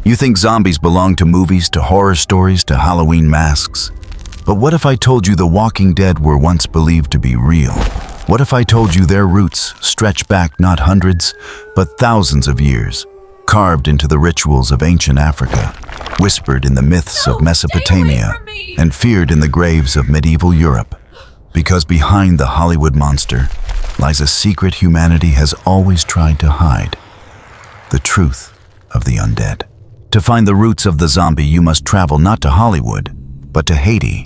You think zombies belong to movies, to horror stories, to Halloween masks? But what if I told you the Walking Dead were once believed to be real? What if I told you their roots stretch back not hundreds, but thousands of years, carved into the rituals of ancient Africa, whispered in the myths of Mesopotamia, and feared in the graves of medieval Europe? Because behind the Hollywood monster lies a secret humanity has always tried to hide: the truth of the undead. To find the roots of the zombie, you must travel not to Hollywood, but to Haiti.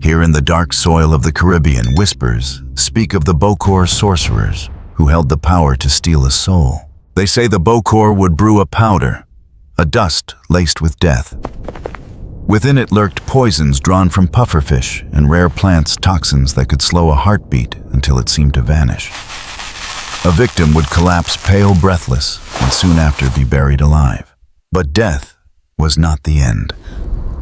Here in the dark soil of the Caribbean, whispers speak of the bokor sorcerers who held the power to steal a soul. They say the bokor would brew a powder, a dust laced with death. Within it lurked poisons drawn from pufferfish and rare plants, toxins that could slow a heartbeat until it seemed to vanish. A victim would collapse pale, breathless, and soon after be buried alive. But death was not the end.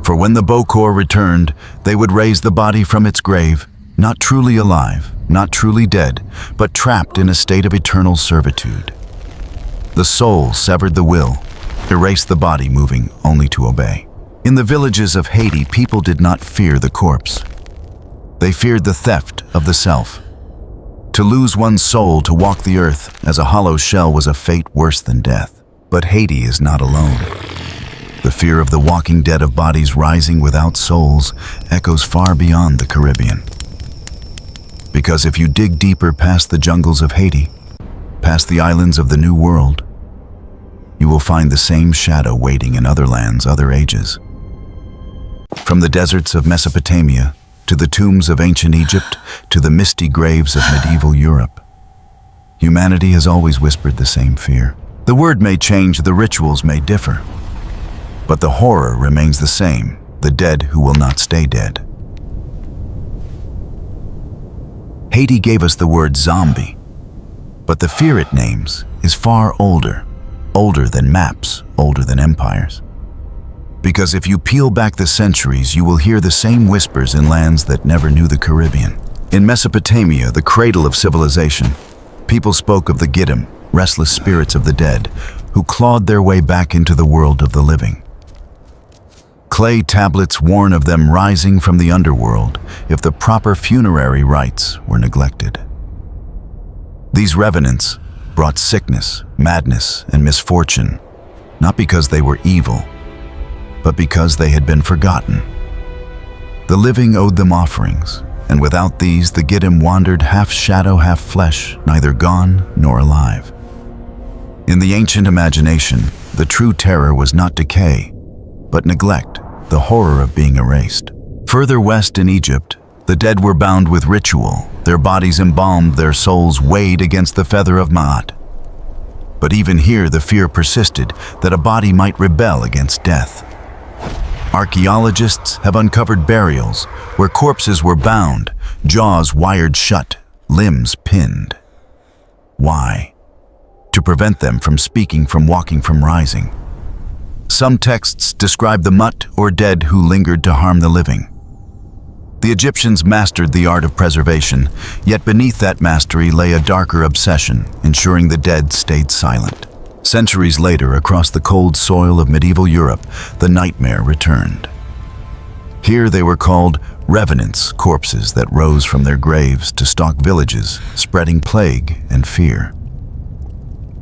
For when the bokor returned, they would raise the body from its grave, not truly alive, not truly dead, but trapped in a state of eternal servitude. The soul severed the will, erased the body, moving only to obey. In the villages of Haiti, people did not fear the corpse. They feared the theft of the self. To lose one's soul, to walk the earth as a hollow shell, was a fate worse than death. But Haiti is not alone. The fear of the walking dead, of bodies rising without souls, echoes far beyond the Caribbean. Because if you dig deeper past the jungles of Haiti, past the islands of the New World, you will find the same shadow waiting in other lands, other ages. From the deserts of Mesopotamia, to the tombs of ancient Egypt, to the misty graves of medieval Europe, humanity has always whispered the same fear. The word may change, the rituals may differ, but the horror remains the same: the dead who will not stay dead. Haiti gave us the word zombie, but the fear it names is far older, older than maps, older than empires. Because if you peel back the centuries, you will hear the same whispers in lands that never knew the Caribbean. In Mesopotamia, the cradle of civilization, people spoke of the Giddim, restless spirits of the dead, who clawed their way back into the world of the living. Clay tablets warn of them rising from the underworld if the proper funerary rites were neglected. These revenants brought sickness, madness, and misfortune, not because they were evil, but because they had been forgotten. The living owed them offerings, and without these, the Giddim wandered half shadow, half flesh, neither gone nor alive. In the ancient imagination, the true terror was not decay, but neglect, the horror of being erased. Further west in Egypt, the dead were bound with ritual, their bodies embalmed, their souls weighed against the feather of Ma'at. But even here, the fear persisted that a body might rebel against death. Archaeologists have uncovered burials where corpses were bound, jaws wired shut, limbs pinned. Why? To prevent them from speaking, from walking, from rising. Some texts describe the mut, or dead, who lingered to harm the living. The Egyptians mastered the art of preservation, yet beneath that mastery lay a darker obsession, ensuring the dead stayed silent. Centuries later, across the cold soil of medieval Europe, the nightmare returned. Here they were called revenants, corpses that rose from their graves to stalk villages, spreading plague and fear.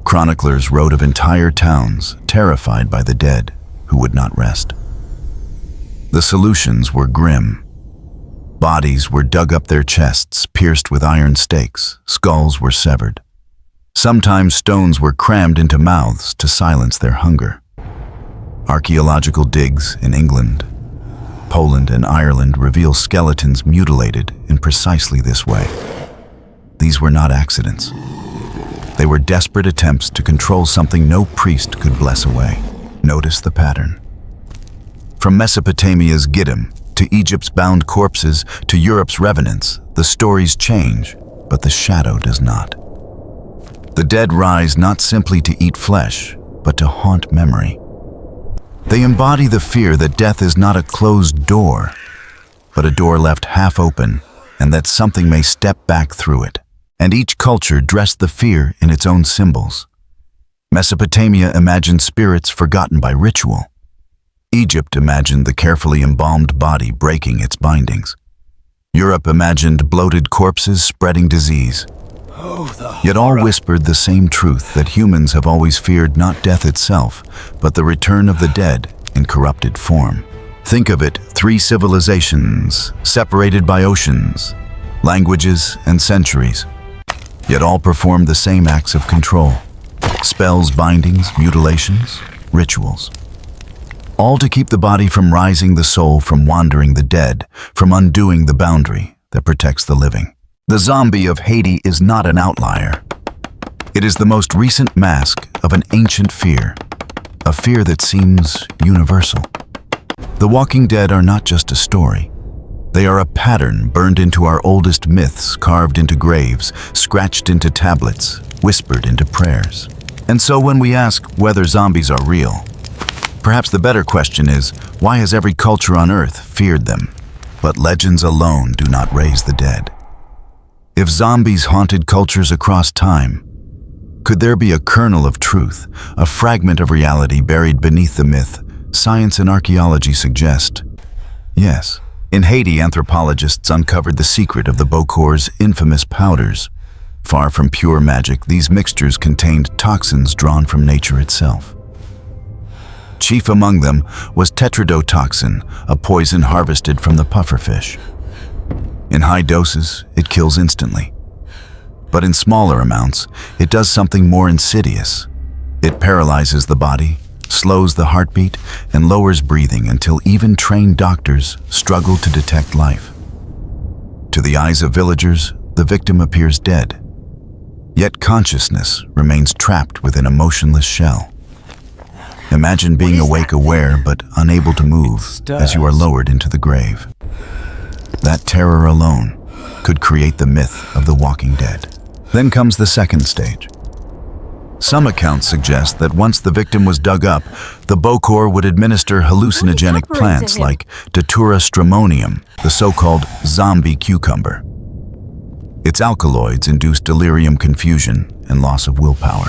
Chroniclers wrote of entire towns terrified by the dead who would not rest. The solutions were grim. Bodies were dug up their chests, pierced with iron stakes, skulls were severed. Sometimes stones were crammed into mouths to silence their hunger. Archaeological digs in England, Poland, and Ireland reveal skeletons mutilated in precisely this way. These were not accidents. They were desperate attempts to control something no priest could bless away. Notice the pattern. From Mesopotamia's Giddim to Egypt's bound corpses to Europe's revenants, the stories change, but the shadow does not. The dead rise not simply to eat flesh, but to haunt memory. They embody the fear that death is not a closed door, but a door left half open, and that something may step back through it. And each culture dressed the fear in its own symbols. Mesopotamia imagined spirits forgotten by ritual. Egypt imagined the carefully embalmed body breaking its bindings. Europe imagined bloated corpses spreading disease. Yet all whispered the same truth, that humans have always feared not death itself, but the return of the dead in corrupted form. Think of it, 3 civilizations, separated by oceans, languages, and centuries. Yet all performed the same acts of control. Spells, bindings, mutilations, rituals. All to keep the body from rising, the soul from wandering, the dead from undoing the boundary that protects the living. The zombie of Haiti is not an outlier. It is the most recent mask of an ancient fear, a fear that seems universal. The Walking Dead are not just a story. They are a pattern burned into our oldest myths, carved into graves, scratched into tablets, whispered into prayers. And so when we ask whether zombies are real, perhaps the better question is, why has every culture on Earth feared them? But legends alone do not raise the dead. If zombies haunted cultures across time, could there be a kernel of truth, a fragment of reality buried beneath the myth? Science and archaeology suggest yes. In Haiti, anthropologists uncovered the secret of the bokors' infamous powders. Far from pure magic, these mixtures contained toxins drawn from nature itself. Chief among them was tetrodotoxin, a poison harvested from the pufferfish. In high doses, it kills instantly. But in smaller amounts, it does something more insidious. It paralyzes the body, slows the heartbeat, and lowers breathing until even trained doctors struggle to detect life. To the eyes of villagers, the victim appears dead. Yet consciousness remains trapped within a motionless shell. Imagine being awake, aware, but unable to move as you are lowered into the grave. That terror alone could create the myth of the Walking Dead. Then comes the second stage. Some accounts suggest that once the victim was dug up, the bokor would administer hallucinogenic plants like Datura stramonium, the so-called zombie cucumber. Its alkaloids induce delirium, confusion, and loss of willpower.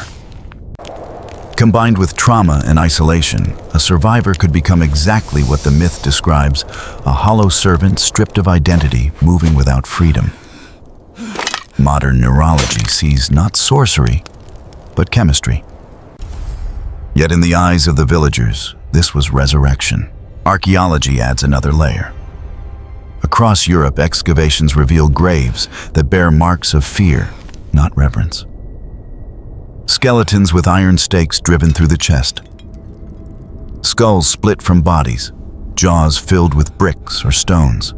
Combined with trauma and isolation, a survivor could become exactly what the myth describes, a hollow servant stripped of identity, moving without freedom. Modern neurology sees not sorcery, but chemistry. Yet in the eyes of the villagers, this was resurrection. Archaeology adds another layer. Across Europe, excavations reveal graves that bear marks of fear, not reverence. Skeletons with iron stakes driven through the chest. Skulls split from bodies, jaws filled with bricks or stones.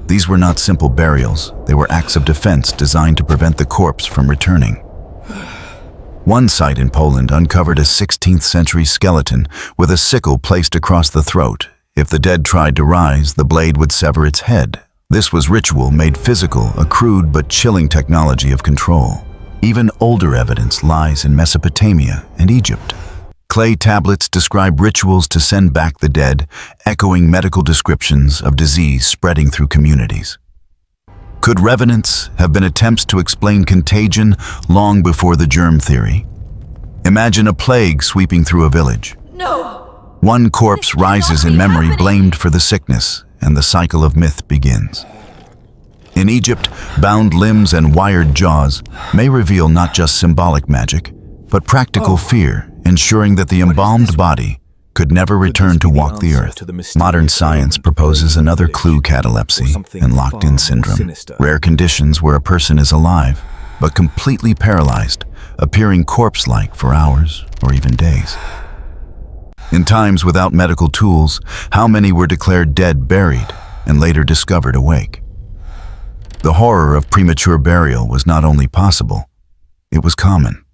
These were not simple burials, they were acts of defense designed to prevent the corpse from returning. One site in Poland uncovered a 16th century skeleton with a sickle placed across the throat. If the dead tried to rise, the blade would sever its head. This was ritual made physical, a crude but chilling technology of control. Even older evidence lies in Mesopotamia and Egypt. Clay tablets describe rituals to send back the dead, echoing medical descriptions of disease spreading through communities. Could revenants have been attempts to explain contagion long before the germ theory? Imagine a plague sweeping through a village. No! One corpse rises in memory, blamed for the sickness, and the cycle of myth begins. In Egypt, bound limbs and wired jaws may reveal not just symbolic magic, but practical fear, ensuring that the embalmed body could never return to walk the earth. Modern science proposes another clue: catalepsy and locked-in syndrome, rare conditions where a person is alive, but completely paralyzed, appearing corpse-like for hours or even days. In times without medical tools, how many were declared dead, buried, and later discovered awake? The horror of premature burial was not only possible, it was common.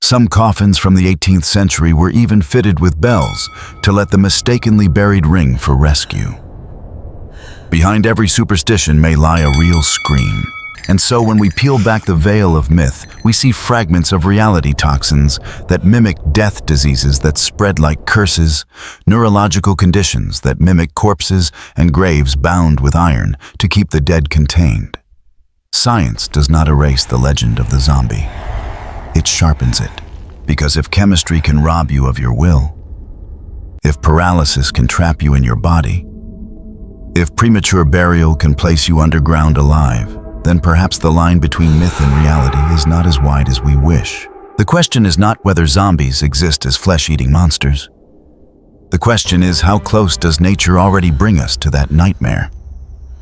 Some coffins from the 18th century were even fitted with bells to let the mistakenly buried ring for rescue. Behind every superstition may lie a real scream. And so when we peel back the veil of myth, we see fragments of reality: toxins that mimic death, diseases that spread like curses, neurological conditions that mimic corpses, and graves bound with iron to keep the dead contained. Science does not erase the legend of the zombie. It sharpens it. Because if chemistry can rob you of your will, if paralysis can trap you in your body, if premature burial can place you underground alive, then perhaps the line between myth and reality is not as wide as we wish. The question is not whether zombies exist as flesh-eating monsters. The question is, how close does nature already bring us to that nightmare?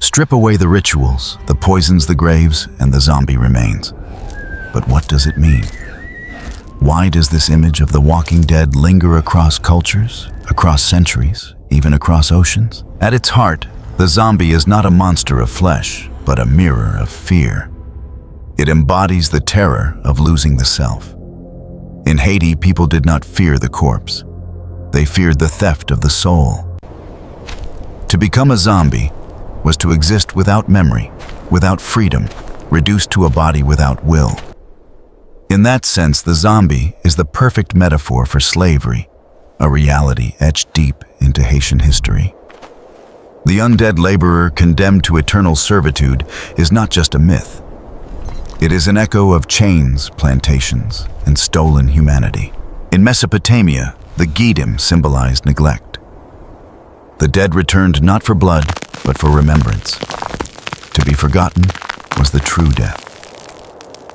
Strip away the rituals, the poisons, the graves, and the zombie remains. But what does it mean? Why does this image of the walking dead linger across cultures, across centuries, even across oceans? At its heart, the zombie is not a monster of flesh, but a mirror of fear. It embodies the terror of losing the self. In Haiti, people did not fear the corpse. They feared the theft of the soul. To become a zombie was to exist without memory, without freedom, reduced to a body without will. In that sense, the zombie is the perfect metaphor for slavery, a reality etched deep into Haitian history. The undead laborer condemned to eternal servitude is not just a myth. It is an echo of chains, plantations, and stolen humanity. In Mesopotamia, the Gidim symbolized neglect. The dead returned not for blood, but for remembrance. To be forgotten was the true death.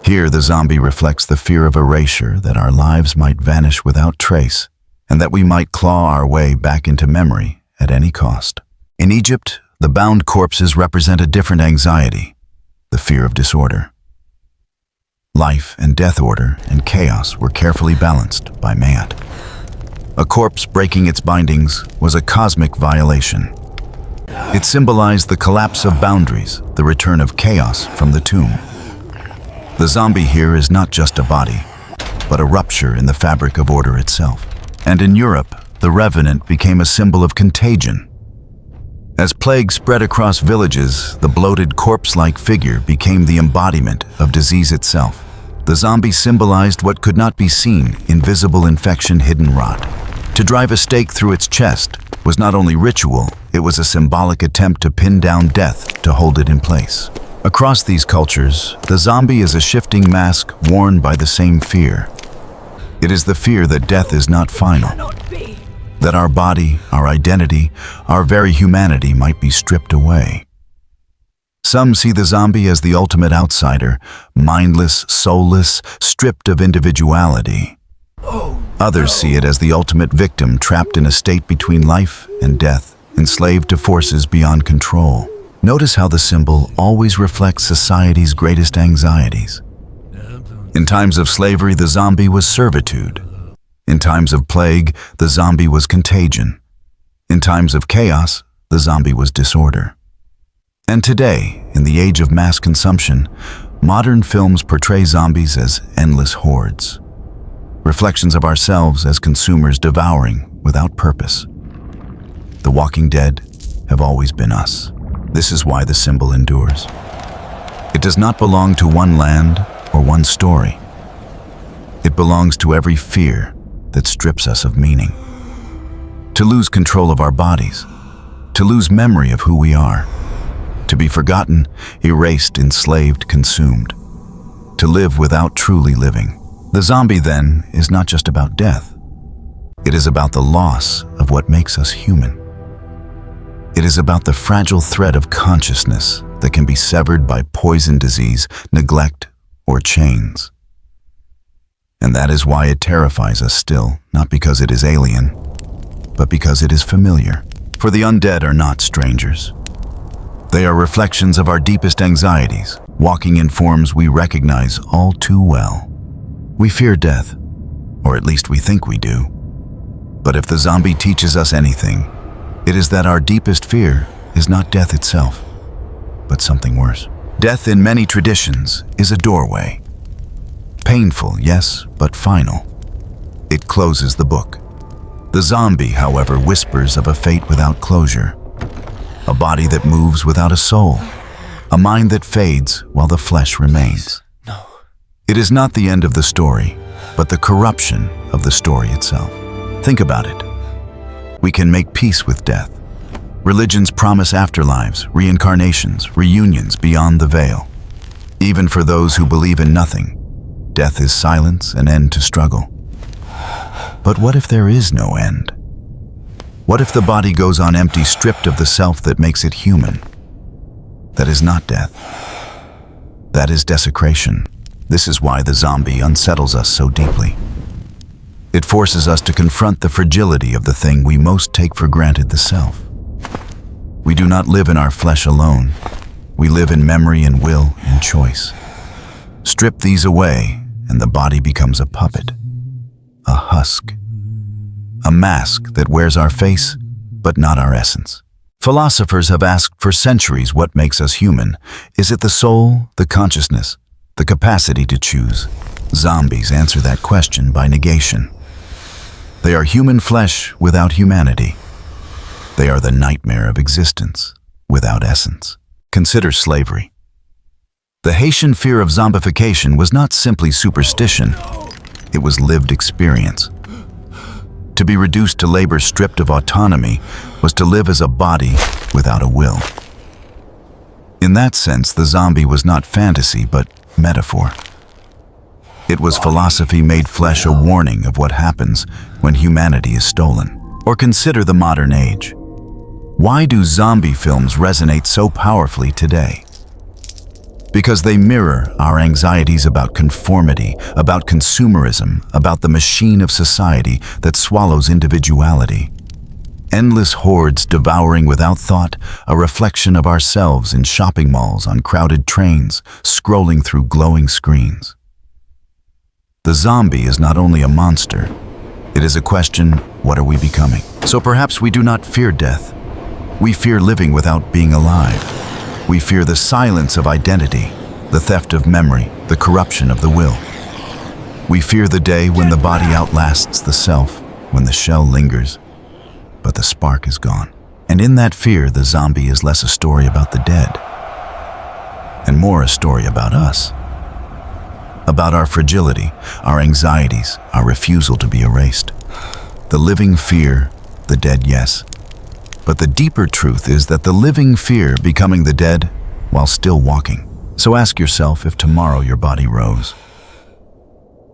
Here, the zombie reflects the fear of erasure, that our lives might vanish without trace, and that we might claw our way back into memory at any cost. In Egypt, the bound corpses represent a different anxiety, the fear of disorder. Life and death, order and chaos were carefully balanced by Maat. A corpse breaking its bindings was a cosmic violation. It symbolized the collapse of boundaries, the return of chaos from the tomb. The zombie here is not just a body, but a rupture in the fabric of order itself. And in Europe, the revenant became a symbol of contagion. As plague spread across villages, the bloated corpse-like figure became the embodiment of disease itself. The zombie symbolized what could not be seen, invisible infection, hidden rot. To drive a stake through its chest was not only ritual, it was a symbolic attempt to pin down death, to hold it in place. Across these cultures, the zombie is a shifting mask worn by the same fear. It is the fear that death is not final, that our body, our identity, our very humanity might be stripped away. Some see the zombie as the ultimate outsider, mindless, soulless, stripped of individuality. Others see it as the ultimate victim, trapped in a state between life and death, enslaved to forces beyond control. Notice how the symbol always reflects society's greatest anxieties. In times of slavery, the zombie was servitude. In times of plague, the zombie was contagion. In times of chaos, the zombie was disorder. And today, in the age of mass consumption, modern films portray zombies as endless hordes, reflections of ourselves as consumers devouring without purpose. The walking dead have always been us. This is why the symbol endures. It does not belong to one land or one story. It belongs to every fear that strips us of meaning. To lose control of our bodies, to lose memory of who we are, to be forgotten, erased, enslaved, consumed, to live without truly living. The zombie, then, is not just about death. It is about the loss of what makes us human. It is about the fragile thread of consciousness that can be severed by poison, disease, neglect, or chains. And that is why it terrifies us still, not because it is alien, but because it is familiar. For the undead are not strangers. They are reflections of our deepest anxieties, walking in forms we recognize all too well. We fear death, or at least we think we do. But if the zombie teaches us anything, it is that our deepest fear is not death itself, but something worse. Death in many traditions is a doorway. Painful, yes, but final. It closes the book. The zombie, however, whispers of a fate without closure. A body that moves without a soul. A mind that fades while the flesh remains. No. It is not the end of the story, but the corruption of the story itself. Think about it. We can make peace with death. Religions promise afterlives, reincarnations, reunions beyond the veil. Even for those who believe in nothing, death is silence, an end to struggle. But what if there is no end? What if the body goes on empty, stripped of the self that makes it human? That is not death. That is desecration. This is why the zombie unsettles us so deeply. It forces us to confront the fragility of the thing we most take for granted, the self. We do not live in our flesh alone. We live in memory and will and choice. Strip these away, and the body becomes a puppet, a husk, a mask that wears our face, but not our essence. Philosophers have asked for centuries what makes us human. Is it the soul, the consciousness, the capacity to choose? Zombies answer that question by negation. They are human flesh without humanity. They are the nightmare of existence without essence. Consider slavery. The Haitian fear of zombification was not simply superstition, it was lived experience. To be reduced to labor stripped of autonomy was to live as a body without a will. In that sense, the zombie was not fantasy, but metaphor. It was philosophy made flesh, a warning of what happens when humanity is stolen. Or consider the modern age. Why do zombie films resonate so powerfully today? Because they mirror our anxieties about conformity, about consumerism, about the machine of society that swallows individuality. Endless hordes devouring without thought, a reflection of ourselves in shopping malls, on crowded trains, scrolling through glowing screens. The zombie is not only a monster, it is a question, what are we becoming? So perhaps we do not fear death. We fear living without being alive. We fear the silence of identity, the theft of memory, the corruption of the will. We fear the day when the body outlasts the self, when the shell lingers, but the spark is gone. And in that fear, the zombie is less a story about the dead, and more a story about us. About our fragility, our anxieties, our refusal to be erased. The living fear, the dead yes. But the deeper truth is that the living fear becoming the dead while still walking. So ask yourself, if tomorrow your body rose,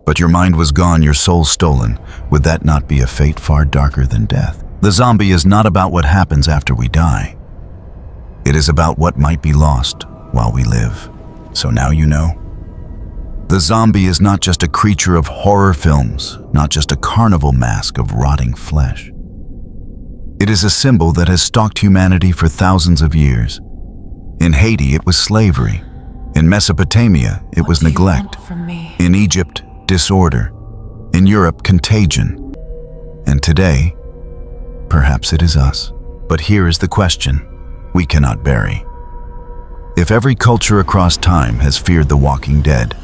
but your mind was gone, your soul stolen, would that not be a fate far darker than death? The zombie is not about what happens after we die. It is about what might be lost while we live. So now you know. The zombie is not just a creature of horror films, not just a carnival mask of rotting flesh. It is a symbol that has stalked humanity for thousands of years. In Haiti, it was slavery. In Mesopotamia, it was neglect. In Egypt, disorder. In Europe, contagion. And today, perhaps it is us. But here is the question we cannot bury. If every culture across time has feared the walking dead,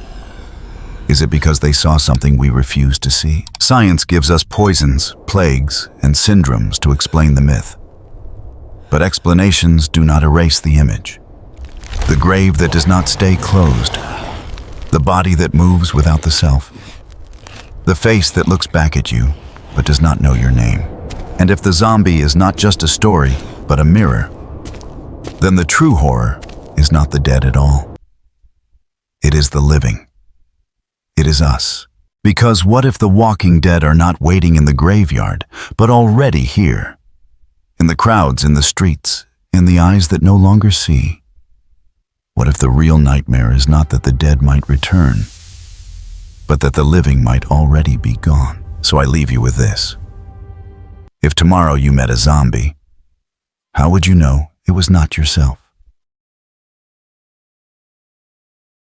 is it because they saw something we refuse to see? Science gives us poisons, plagues, and syndromes to explain the myth. But explanations do not erase the image. The grave that does not stay closed. The body that moves without the self. The face that looks back at you, but does not know your name. And if the zombie is not just a story, but a mirror, then the true horror is not the dead at all. It is the living. It is us. Because what if the walking dead are not waiting in the graveyard, but already here? In the crowds, in the streets, in the eyes that no longer see? What if the real nightmare is not that the dead might return, but that the living might already be gone? So I leave you with this. If tomorrow you met a zombie, how would you know it was not yourself?